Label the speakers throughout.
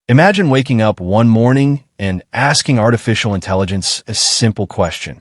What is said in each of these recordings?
Speaker 1: Imagine waking up one morning and asking artificial intelligence a simple question.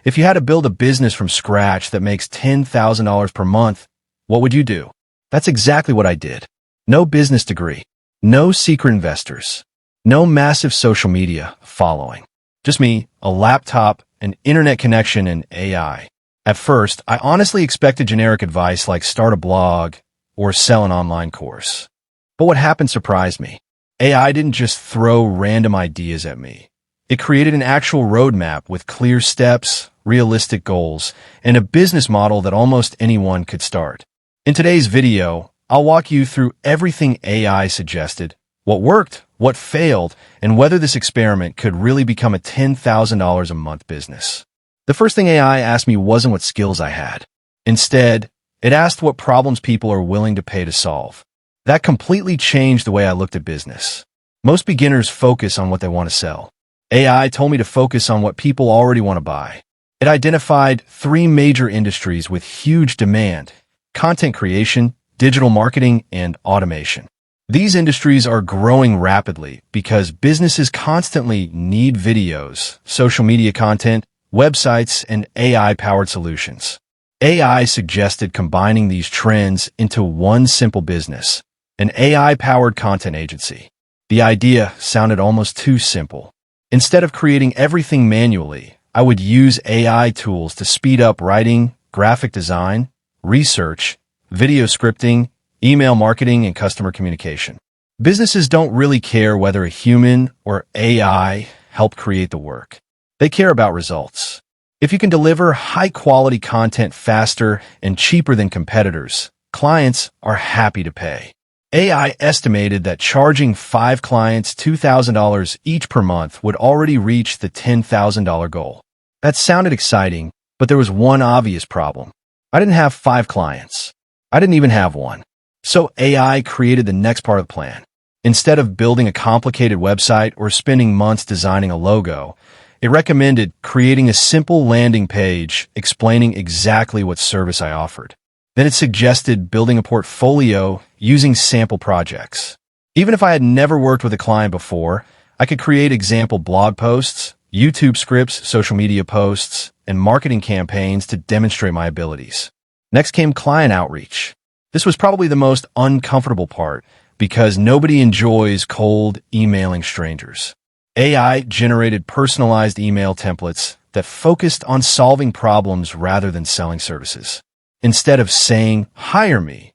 Speaker 1: If you had to build a business from scratch that makes $10,000 per month, what would you do? That's exactly what I did. No business degree, no secret investors, no massive social media following. Just me, a laptop, an internet connection, and AI. At first, I honestly expected generic advice like start a blog or sell an online course. But what happened surprised me. AI didn't just throw random ideas at me. It created an actual roadmap with clear steps, realistic goals, and a business model that almost anyone could start. In today's video, I'll walk you through everything AI suggested, what worked, what failed, and whether this experiment could really become a $10,000 a month business. The first thing AI asked me wasn't what skills I had. Instead, it asked what problems people are willing to pay to solve. That completely changed the way I looked at business. Most beginners focus on what they want to sell. AI told me to focus on what people already want to buy. It identified three major industries with huge demand: content creation, digital marketing, and automation. These industries are growing rapidly because businesses constantly need videos, social media content, websites, and AI-powered solutions. AI suggested combining these trends into one simple business: an AI-powered content agency. The idea sounded almost too simple. Instead of creating everything manually, I would use AI tools to speed up writing, graphic design, research, video scripting, email marketing, and customer communication. Businesses don't really care whether a human or AI help create the work. They care about results. If you can deliver high-quality content faster and cheaper than competitors, clients are happy to pay. AI estimated that charging 5 clients $2,000 each per month would already reach the $10,000 goal. That sounded exciting, but there was one obvious problem. I didn't have 5 clients. I didn't even have one. So AI created the next part of the plan. Instead of building a complicated website or spending months designing a logo, it recommended creating a simple landing page explaining exactly what service I offered. Then it suggested building a portfolio using sample projects. Even if I had never worked with a client before, I could create example blog posts, YouTube scripts, social media posts, and marketing campaigns to demonstrate my abilities. Next came client outreach. This was probably the most uncomfortable part because nobody enjoys cold emailing strangers. AI generated personalized email templates that focused on solving problems rather than selling services. Instead of saying, "Hire me,"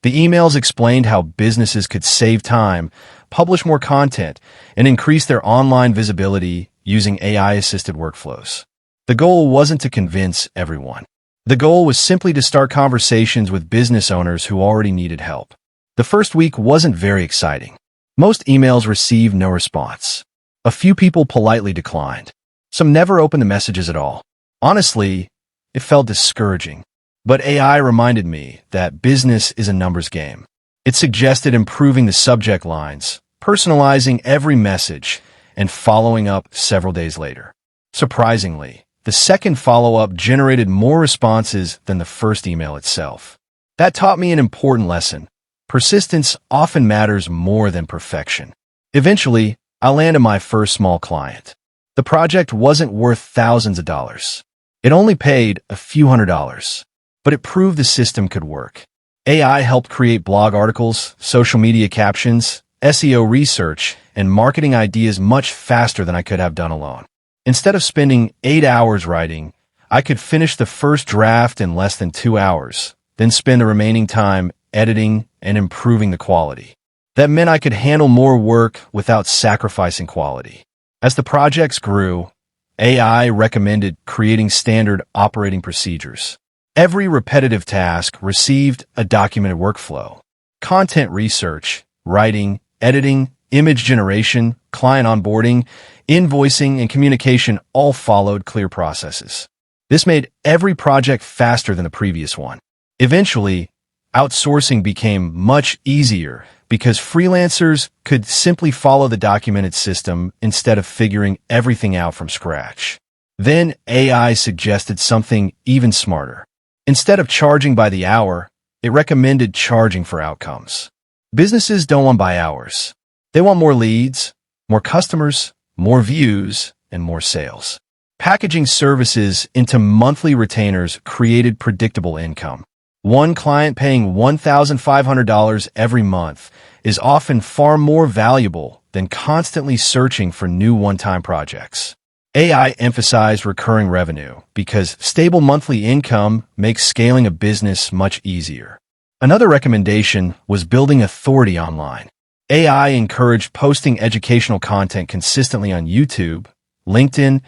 Speaker 1: the emails explained how businesses could save time, publish more content, and increase their online visibility using AI-assisted workflows. The goal wasn't to convince everyone. The goal was simply to start conversations with business owners who already needed help. The first week wasn't very exciting. Most emails received no response. A few people politely declined. Some never opened the messages at all. Honestly, it felt discouraging. But AI reminded me that business is a numbers game. It suggested improving the subject lines, personalizing every message, and following up several days later. Surprisingly, the second follow-up generated more responses than the first email itself. That taught me an important lesson. Persistence often matters more than perfection. Eventually, I landed my first small client. The project wasn't worth thousands of dollars. It only paid a few $100s. But it proved the system could work. AI helped create blog articles, social media captions, SEO research, and marketing ideas much faster than I could have done alone. Instead of spending 8 hours writing, I could finish the first draft in less than 2 hours, then spend the remaining time editing and improving the quality. That meant I could handle more work without sacrificing quality. As the projects grew, AI recommended creating standard operating procedures. Every repetitive task received a documented workflow. Content research, writing, editing, image generation, client onboarding, invoicing, and communication all followed clear processes. This made every project faster than the previous one. Eventually, outsourcing became much easier because freelancers could simply follow the documented system instead of figuring everything out from scratch. Then AI suggested something even smarter. Instead of charging by the hour, it recommended charging for outcomes. Businesses don't want by hours. They want more leads, more customers, more views, and more sales. Packaging services into monthly retainers created predictable income. One client paying $1,500 every month is often far more valuable than constantly searching for new one-time projects. AI emphasized recurring revenue because stable monthly income makes scaling a business much easier. Another recommendation was building authority online. AI encouraged posting educational content consistently on YouTube, LinkedIn,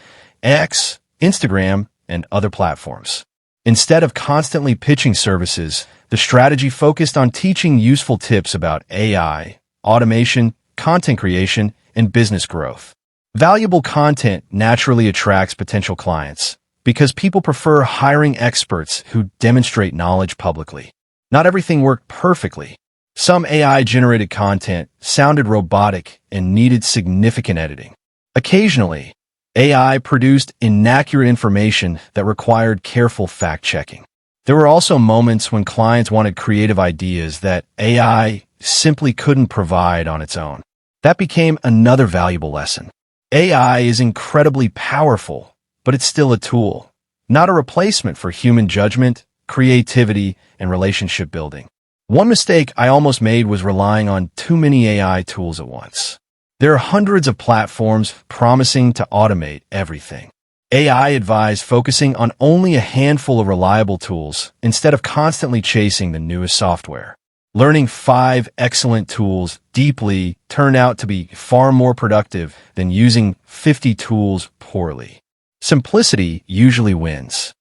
Speaker 1: X, Instagram, and other platforms. Instead of constantly pitching services, the strategy focused on teaching useful tips about AI, automation, content creation, and business growth. Valuable content naturally attracts potential clients because people prefer hiring experts who demonstrate knowledge publicly. Not everything worked perfectly. Some AI-generated content sounded robotic and needed significant editing. Occasionally, AI produced inaccurate information that required careful fact-checking. There were also moments when clients wanted creative ideas that AI simply couldn't provide on its own. That became another valuable lesson. AI is incredibly powerful, but it's still a tool, not a replacement for human judgment, creativity, and relationship building. One mistake I almost made was relying on too many AI tools at once. There are hundreds of platforms promising to automate everything. AI advised focusing on only a handful of reliable tools instead of constantly chasing the newest software. Learning 5 excellent tools deeply turned out to be far more productive than using 50 tools poorly. Simplicity usually wins.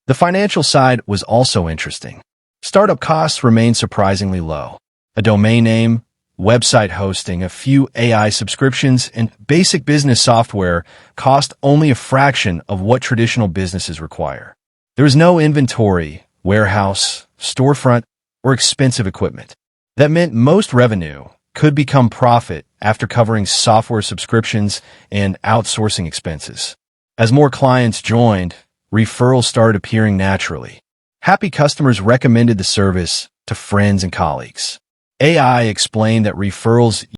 Speaker 1: The financial side was also interesting. Startup costs remained surprisingly low. A domain name, website hosting, a few AI subscriptions, and basic business software cost only a fraction of what traditional businesses require. There was no inventory, warehouse, storefront, or expensive equipment. That meant most revenue could become profit after covering software subscriptions and outsourcing expenses. As more clients joined, referrals started appearing naturally. Happy customers recommended the service to friends and colleagues. AI explained that referrals